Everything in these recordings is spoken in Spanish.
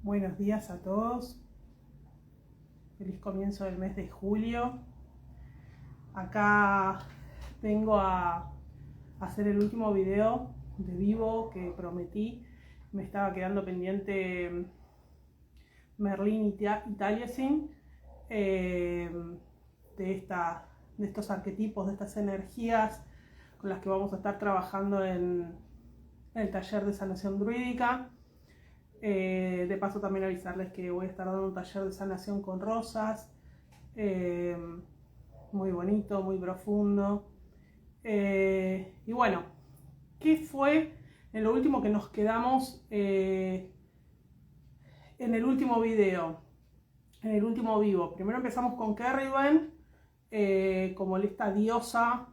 Buenos días a todos. Feliz comienzo del mes de julio. Acá vengo a hacer el último video de vivo que prometí. Me estaba quedando pendiente Merlin y Taliesin, de estos arquetipos, de estas energías con las que vamos a estar trabajando en el taller de sanación druídica. De paso también avisarles que voy a estar dando un taller de sanación con rosas, muy bonito, muy profundo. Y bueno, ¿qué fue en lo último que nos quedamos en el último video, en el último vivo? Primero empezamos con Kerriwen, como esta diosa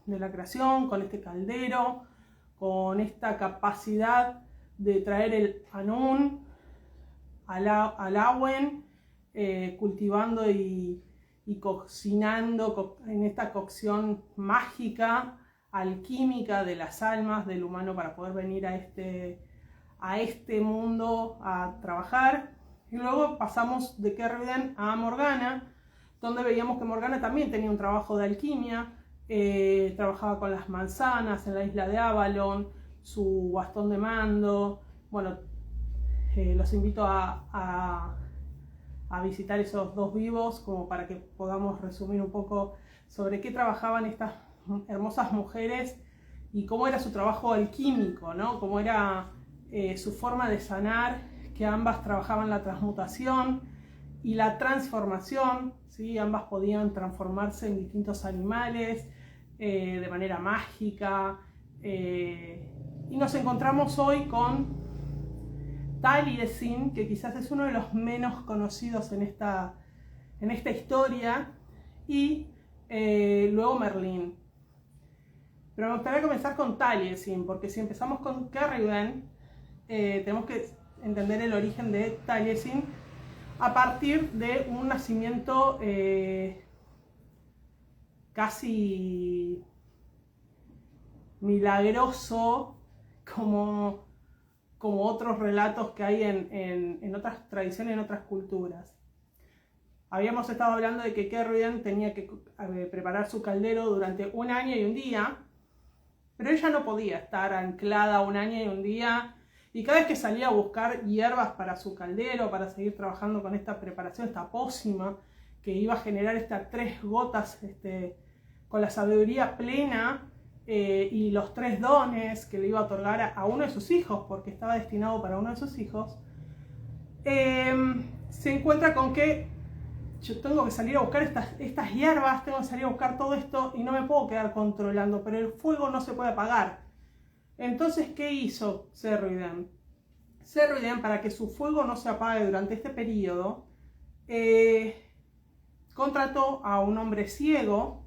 de la creación, con este caldero, con esta capacidad de traer el Anun al Awen, cultivando y cocinando en esta cocción mágica, alquímica de las almas del humano para poder venir a este mundo a trabajar. Y luego pasamos de Kerriwen a Morgana, donde veíamos que Morgana también tenía un trabajo de alquimia, trabajaba con las manzanas en la isla de Avalon, su bastón de mando. Bueno, los invito a visitar esos dos vivos como para que podamos resumir un poco sobre qué trabajaban estas hermosas mujeres y cómo era su trabajo alquímico, ¿no? Cómo era su forma de sanar, que ambas trabajaban la transmutación y la transformación, ¿sí? Ambas podían transformarse en distintos animales de manera mágica. Y nos encontramos hoy con Taliesin, que quizás es uno de los menos conocidos en esta historia, y luego Merlin. Pero me gustaría comenzar con Taliesin, porque si empezamos con Kerriwen, tenemos que entender el origen de Taliesin a partir de un nacimiento casi milagroso, como otros relatos que hay en otras tradiciones, en otras culturas. Habíamos estado hablando de que Kerriwen tenía que preparar su caldero durante un año y un día, pero ella no podía estar anclada un año y un día, y cada vez que salía a buscar hierbas para su caldero, para seguir trabajando con esta preparación, esta pócima, que iba a generar estas 3 gotas con la sabiduría plena, y los 3 dones que le iba a otorgar a uno de sus hijos, porque estaba destinado para uno de sus hijos, se encuentra con que yo tengo que salir a buscar estas hierbas, tengo que salir a buscar todo esto y no me puedo quedar controlando, pero el fuego no se puede apagar. Entonces, ¿qué hizo Cerridwen? Cerridwen, para que su fuego no se apague durante este periodo, contrató a un hombre ciego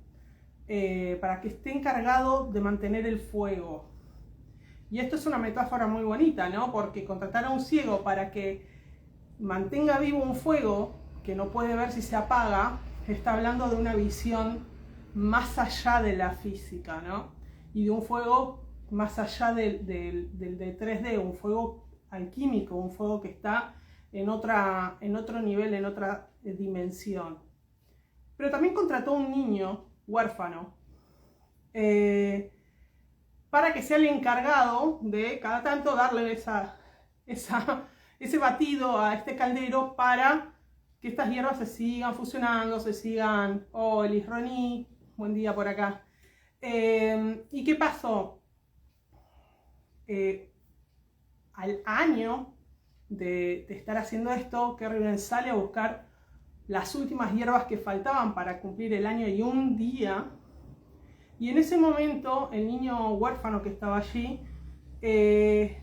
para que esté encargado de mantener el fuego. Y esto es una metáfora muy bonita, ¿no? Porque contratar a un ciego para que mantenga vivo un fuego que no puede ver si se apaga, está hablando de una visión más allá de la física, ¿no? Y de un fuego más allá del 3D, un fuego alquímico, un fuego que está en otro nivel, en otra dimensión. Pero también contrató a un niño huérfano, para que sea el encargado de cada tanto darle ese batido a este caldero para que estas hierbas se sigan fusionando, se sigan... Oh, Elis Roni, buen día por acá. ¿Y qué pasó? Al año de estar haciendo esto, Kerriwen sale a buscar las últimas hierbas que faltaban para cumplir el año y un día, y en ese momento el niño huérfano que estaba allí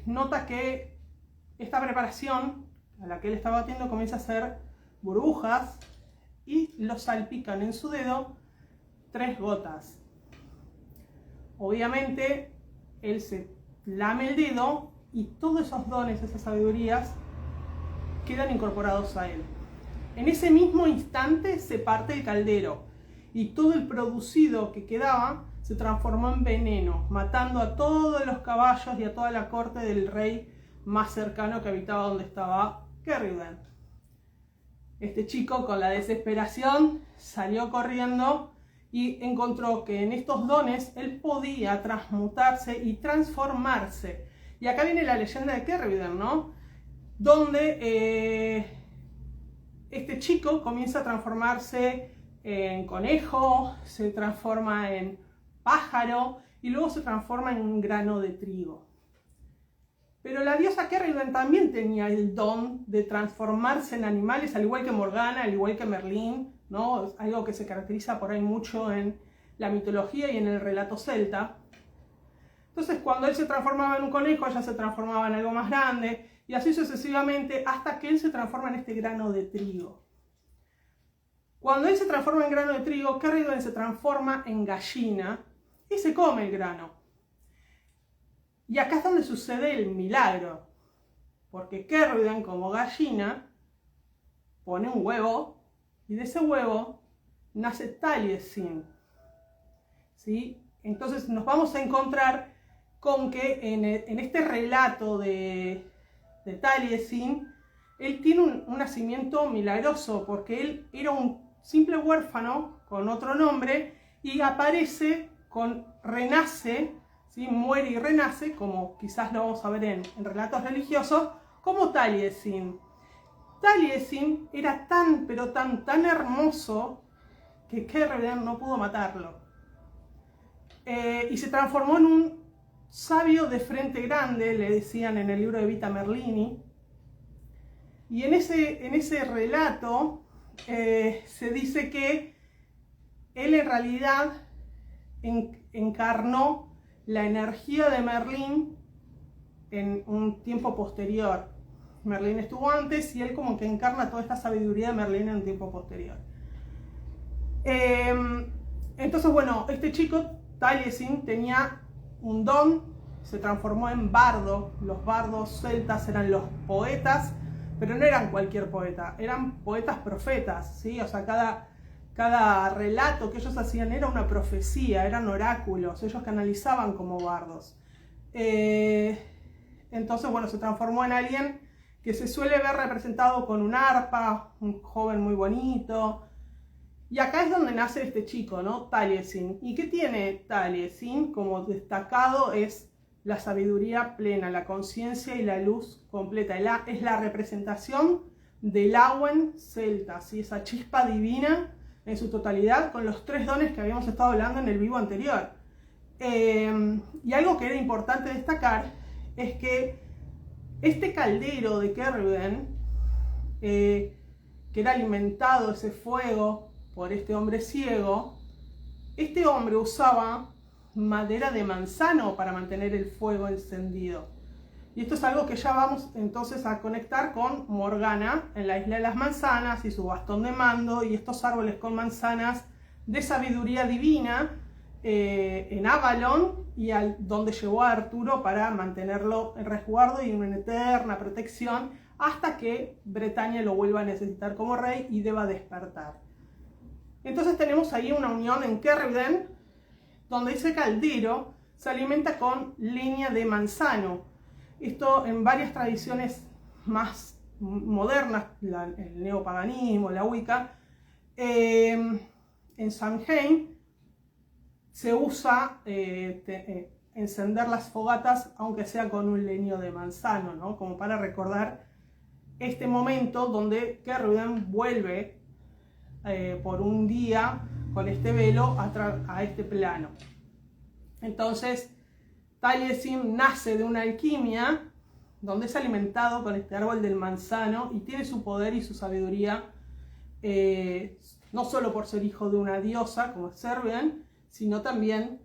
nota que esta preparación a la que él estaba haciendo comienza a hacer burbujas y lo salpican en su dedo 3 gotas. Obviamente él se lame el dedo y todos esos dones, esas sabidurías quedan incorporados a él. En ese mismo instante se parte el caldero y todo el producido que quedaba se transformó en veneno, matando a todos los caballos y a toda la corte del rey más cercano que habitaba donde estaba Kerrigan. Este chico, con la desesperación, salió corriendo y encontró que en estos dones él podía transmutarse y transformarse. Y acá viene la leyenda de Kerrigan, ¿no? Donde este chico comienza a transformarse en conejo, se transforma en pájaro y luego se transforma en un grano de trigo. Pero la diosa Kerrigan también tenía el don de transformarse en animales, al igual que Morgana, al igual que Merlín, ¿no? Es algo que se caracteriza por ahí mucho en la mitología y en el relato celta. Entonces, cuando él se transformaba en un conejo, ella se transformaba en algo más grande, y así sucesivamente, hasta que él se transforma en este grano de trigo. Cuando él se transforma en grano de trigo, Kerrigan se transforma en gallina y se come el grano. Y acá es donde sucede el milagro, porque Kerrigan, como gallina, pone un huevo, y de ese huevo nace Taliesin, ¿sí? Entonces nos vamos a encontrar con que en este relato de Taliesin, él tiene un nacimiento milagroso, porque él era un simple huérfano con otro nombre, y aparece renace, ¿sí? Muere y renace, como quizás lo vamos a ver en relatos religiosos, como Taliesin. Taliesin era tan, pero tan hermoso que Kerrigan no pudo matarlo. Y se transformó en un sabio de frente grande, le decían en el libro de Vita Merlini. Y en ese relato se dice que él en realidad encarnó la energía de Merlín en un tiempo posterior. Merlín estuvo antes y él como que encarna toda esta sabiduría de Merlín en un tiempo posterior. Entonces, bueno, este chico, Taliesin, tenía un don, se transformó en bardo. Los bardos celtas eran los poetas, pero no eran cualquier poeta, eran poetas profetas, ¿sí? O sea, cada relato que ellos hacían era una profecía, eran oráculos, ellos canalizaban como bardos. Entonces, bueno, se transformó en alguien que se suele ver representado con un arpa, un joven muy bonito. Y acá es donde nace este chico, ¿no? Taliesin. ¿Y qué tiene Taliesin? Como destacado es la sabiduría plena, la conciencia y la luz completa. Es la representación del Awen celta, ¿sí? Esa chispa divina en su totalidad, con los 3 dones que habíamos estado hablando en el vivo anterior. Y algo que era importante destacar es que este caldero de Kerrigan, que era alimentado ese fuego por este hombre ciego, este hombre usaba madera de manzano para mantener el fuego encendido. Y esto es algo que ya vamos entonces a conectar con Morgana en la Isla de las Manzanas y su bastón de mando y estos árboles con manzanas de sabiduría divina en Avalon, y donde llevó a Arturo para mantenerlo en resguardo y en una eterna protección hasta que Bretaña lo vuelva a necesitar como rey y deba despertar. Entonces tenemos ahí una unión en Kerrigan, donde ese caldero se alimenta con leña de manzano. Esto en varias tradiciones más modernas, el neopaganismo, la Wicca, en Samhain se usa encender las fogatas, aunque sea con un leño de manzano, ¿no? Como para recordar este momento donde Kerrigan vuelve por un día con este velo a este plano. Entonces, Taliesin nace de una alquimia donde es alimentado con este árbol del manzano y tiene su poder y su sabiduría, no solo por ser hijo de una diosa como es Servian, sino también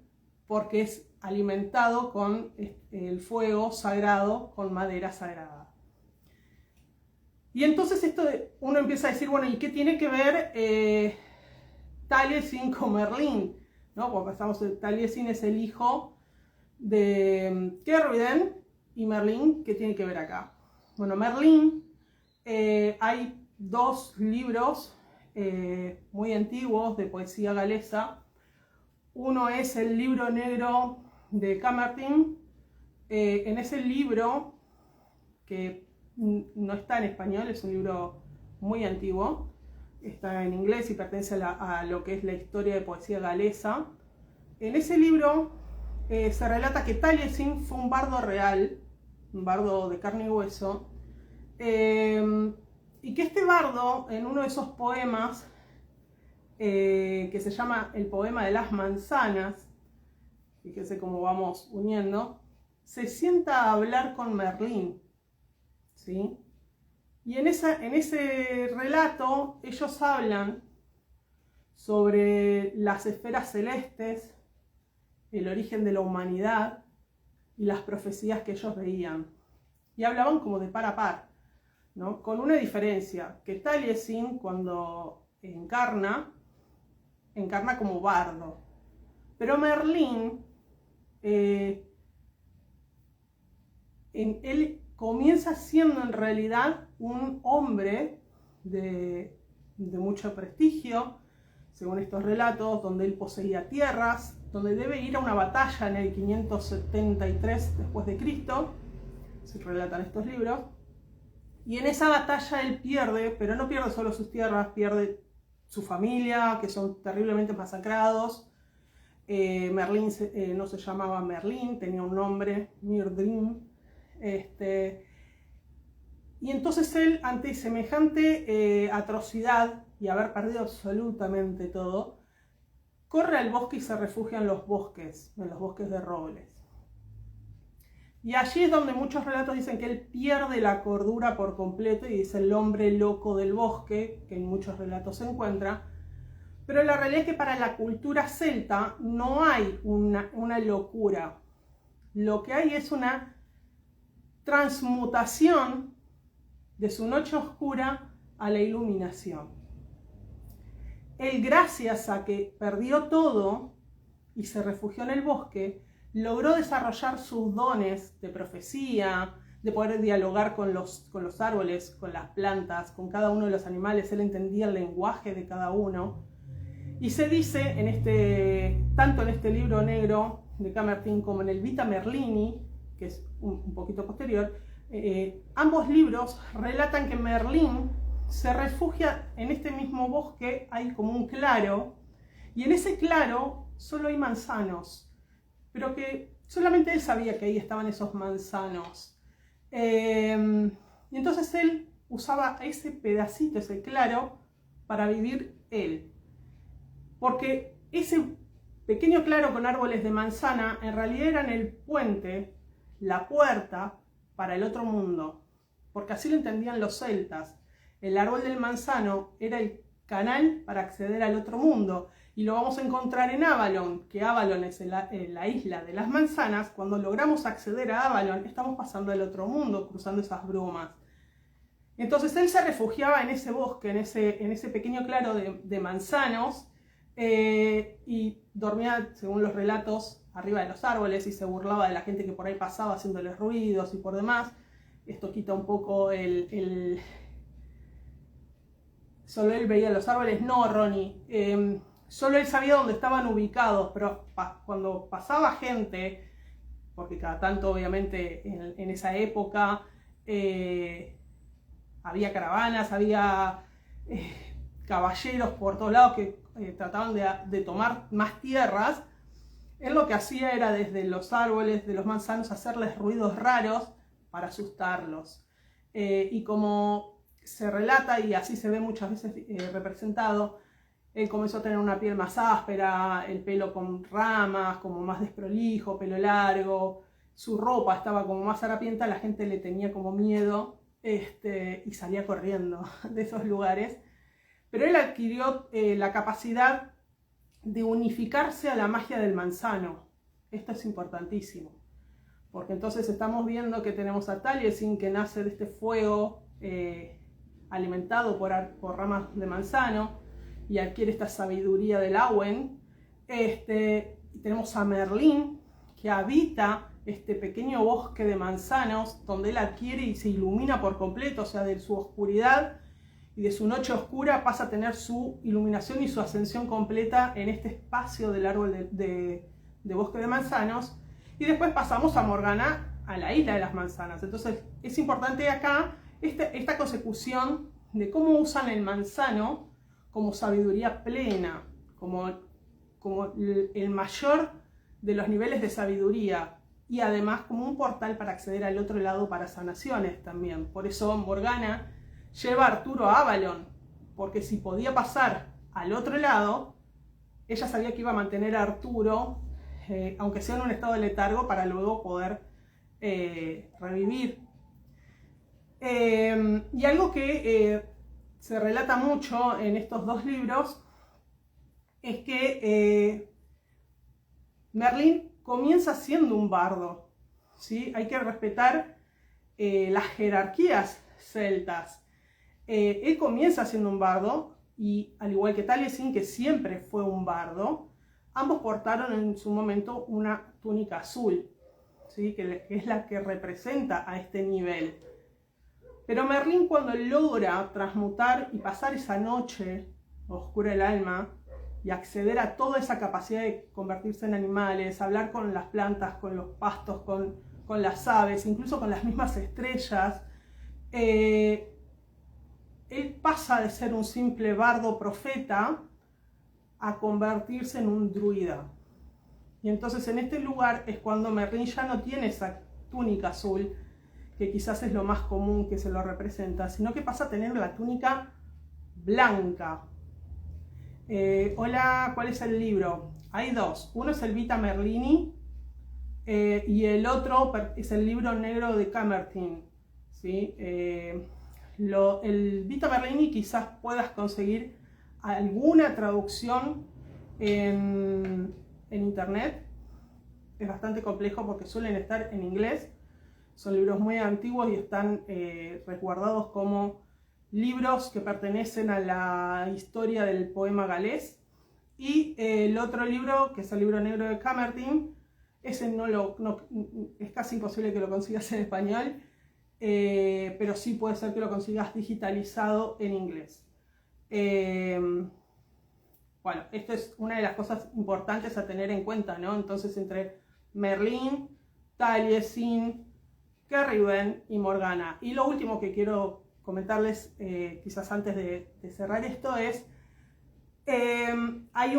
porque es alimentado con el fuego sagrado, con madera sagrada. Y entonces uno empieza a decir, bueno, ¿y qué tiene que ver Taliesin con Merlín? ¿No? Porque Taliesin es el hijo de Kerrigan, y Merlín, ¿qué tiene que ver acá? Bueno, Merlín, hay 2 libros muy antiguos de poesía galesa. Uno es el libro negro de Camertin. En ese libro, que no está en español, es un libro muy antiguo, está en inglés y pertenece a lo que es la historia de poesía galesa. En ese libro se relata que Taliesin fue un bardo real, un bardo de carne y hueso, y que este bardo, en uno de esos poemas, que se llama el poema de las manzanas, fíjense cómo vamos uniendo, se sienta a hablar con Merlín, ¿sí? Y en ese relato ellos hablan sobre las esferas celestes, el origen de la humanidad y las profecías que ellos veían. Y hablaban como de par a par, ¿no? Con una diferencia, que Taliesin cuando encarna como bardo. Pero Merlín, él comienza siendo en realidad un hombre de mucho prestigio, según estos relatos, donde él poseía tierras, donde debe ir a una batalla en el 573 después de Cristo, se relatan estos libros, y en esa batalla él pierde, pero no pierde solo sus tierras, pierde su familia, que son terriblemente masacrados. Merlín no se llamaba Merlín, tenía un nombre, Mirdrim. Y entonces él, ante semejante atrocidad y haber perdido absolutamente todo, corre al bosque y se refugia en los bosques de robles. Y allí es donde muchos relatos dicen que él pierde la cordura por completo y es el hombre loco del bosque, que en muchos relatos se encuentra. Pero la realidad es que para la cultura celta no hay una locura. Lo que hay es una transmutación de su noche oscura a la iluminación. Él, gracias a que perdió todo y se refugió en el bosque, logró desarrollar sus dones de profecía, de poder dialogar con los árboles, con las plantas, con cada uno de los animales. Él entendía el lenguaje de cada uno. Y se dice, tanto en este libro negro de Camertín como en el Vita Merlini, que es un poquito posterior, ambos libros relatan que Merlín se refugia en este mismo bosque, hay como un claro, y en ese claro solo hay manzanos, pero que solamente él sabía que ahí estaban esos manzanos. Y entonces él usaba ese pedacito, ese claro, para vivir él. Porque ese pequeño claro con árboles de manzana en realidad eran el puente, la puerta para el otro mundo, porque así lo entendían los celtas. El árbol del manzano era el canal para acceder al otro mundo, y lo vamos a encontrar en Avalon, que Avalon es la isla de las manzanas. Cuando logramos acceder a Avalon, estamos pasando al otro mundo, cruzando esas brumas. Entonces él se refugiaba en ese bosque, en ese pequeño claro de manzanos, y dormía, según los relatos, arriba de los árboles, y se burlaba de la gente que por ahí pasaba haciéndoles ruidos y por demás. Esto quita un poco solo él veía los árboles. No, Ronnie, solo él sabía dónde estaban ubicados, pero cuando pasaba gente, porque cada tanto obviamente en esa época había caravanas, había caballeros por todos lados que trataban de tomar más tierras, él lo que hacía era desde los árboles de los manzanos hacerles ruidos raros para asustarlos. Y como se relata, y así se ve muchas veces representado, él comenzó a tener una piel más áspera, el pelo con ramas, como más desprolijo, pelo largo, su ropa estaba como más harapienta, la gente le tenía como miedo, y salía corriendo de esos lugares. Pero él adquirió la capacidad de unificarse a la magia del manzano. Esto es importantísimo, porque entonces estamos viendo que tenemos a Taliesin, que nace de este fuego alimentado por ramas de manzano, y adquiere esta sabiduría del Awen. Tenemos a Merlín, que habita este pequeño bosque de manzanos, donde él adquiere y se ilumina por completo, o sea, de su oscuridad y de su noche oscura pasa a tener su iluminación y su ascensión completa en este espacio del árbol de bosque de manzanos. Y después pasamos a Morgana, a la isla de las manzanas. Entonces es importante acá esta consecución de cómo usan el manzano como sabiduría plena, como el mayor de los niveles de sabiduría, y además como un portal para acceder al otro lado para sanaciones también. Por eso Morgana lleva a Arturo a Avalon, porque si podía pasar al otro lado, ella sabía que iba a mantener a Arturo, aunque sea en un estado de letargo, para luego poder revivir. Y algo que se relata mucho en estos dos libros es que Merlín comienza siendo un bardo, ¿sí? Hay que respetar las jerarquías celtas. Él comienza siendo un bardo, y al igual que Taliesin, que siempre fue un bardo, ambos portaron en su momento una túnica azul, ¿sí? que es la que representa a este nivel. Pero Merlín, cuando logra transmutar y pasar esa noche oscura del alma y acceder a toda esa capacidad de convertirse en animales, hablar con las plantas, con los pastos, con las aves, incluso con las mismas estrellas, él pasa de ser un simple bardo profeta a convertirse en un druida. Y entonces en este lugar es cuando Merlín ya no tiene esa túnica azul, que quizás es lo más común que se lo representa, sino que pasa a tener la túnica blanca. Hola, ¿cuál es el libro? Hay dos. Uno es el Vita Merlini y el otro es el libro negro de Camertin, ¿sí? El Vita Merlini quizás puedas conseguir alguna traducción en internet. Es bastante complejo porque suelen estar en inglés. Son libros muy antiguos y están resguardados como libros que pertenecen a la historia del poema galés. Y el otro libro, que es el libro negro de Camertin, ese es casi imposible que lo consigas en español, pero sí puede ser que lo consigas digitalizado en inglés. Bueno, esto es una de las cosas importantes a tener en cuenta, ¿no? Entonces, entre Merlín, Taliesin, Kerriwen y Morgana. Y lo último que quiero comentarles, quizás antes de cerrar esto, es hay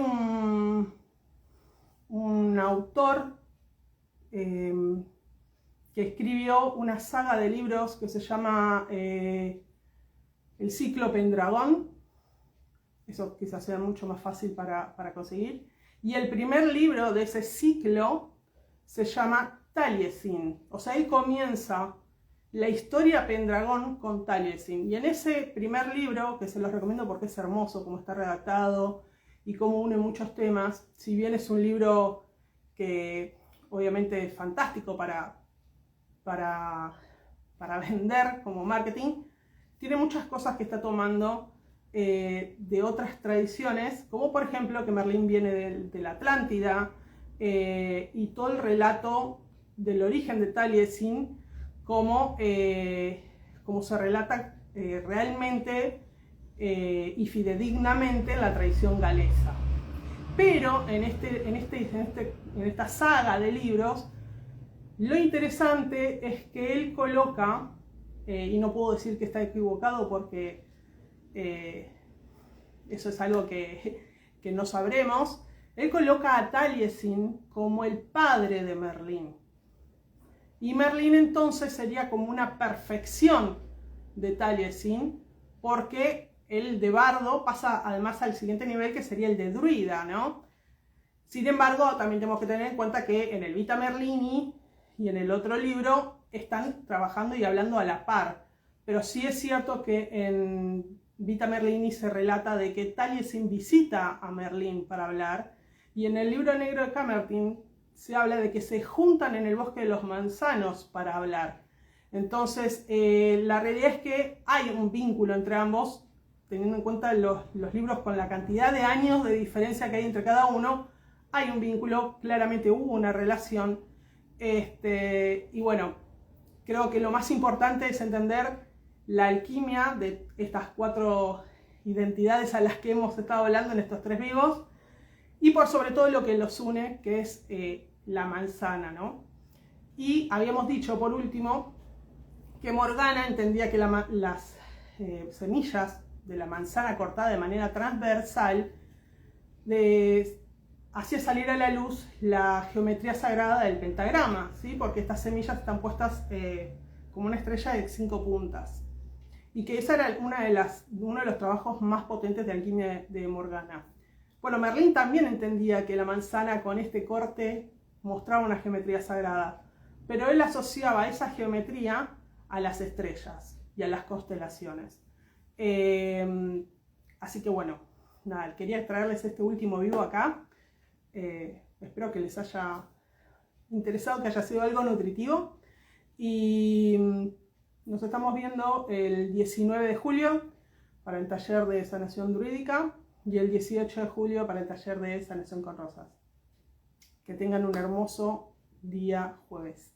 un autor que escribió una saga de libros que se llama El Ciclo Pendragón. Eso quizás sea mucho más fácil para conseguir. Y el primer libro de ese ciclo se llama Taliesin. O sea, él comienza la historia Pendragón con Taliesin. Y en ese primer libro, que se los recomiendo porque es hermoso cómo está redactado y cómo une muchos temas, si bien es un libro que obviamente es fantástico para vender como marketing, tiene muchas cosas que está tomando de otras tradiciones, como por ejemplo que Merlín viene de la Atlántida, y todo el relato del origen de Taliesin, como se relata realmente y fidedignamente en la tradición galesa. Pero en esta saga de libros, lo interesante es que él coloca, y no puedo decir que está equivocado porque eso es algo que no sabremos, él coloca a Taliesin como el padre de Merlín. Y Merlín entonces sería como una perfección de Taliesin, porque el de bardo pasa además al siguiente nivel, que sería el de druida, ¿no? Sin embargo, también tenemos que tener en cuenta que en el Vita Merlini y en el otro libro están trabajando y hablando a la par. Pero sí es cierto que en Vita Merlini se relata de que Taliesin visita a Merlín para hablar, y en el libro negro de Camertin se habla de que se juntan en el bosque de los manzanos para hablar. Entonces, la realidad es que hay un vínculo entre ambos, teniendo en cuenta los libros con la cantidad de años de diferencia que hay entre cada uno. Hay un vínculo, claramente hubo una relación. Y bueno, creo que lo más importante es entender la alquimia de estas 4 identidades a las que hemos estado hablando en estos 3 vivos, y por sobre todo lo que los une, que es la manzana, ¿no? Y habíamos dicho por último que Morgana entendía que las semillas de la manzana cortada de manera transversal hacía salir a la luz la geometría sagrada del pentagrama, ¿sí? Porque estas semillas están puestas como una estrella de 5 puntas. Y que ese era uno de los trabajos más potentes de alquimia de Morgana. Bueno, Merlín también entendía que la manzana con este corte mostraba una geometría sagrada, pero él asociaba esa geometría a las estrellas y a las constelaciones. Así que bueno, nada, quería traerles este último vivo acá. Espero que les haya interesado, que haya sido algo nutritivo. Y nos estamos viendo el 19 de julio para el taller de sanación druídica y el 18 de julio para el taller de sanación con rosas. Que tengan un hermoso día jueves.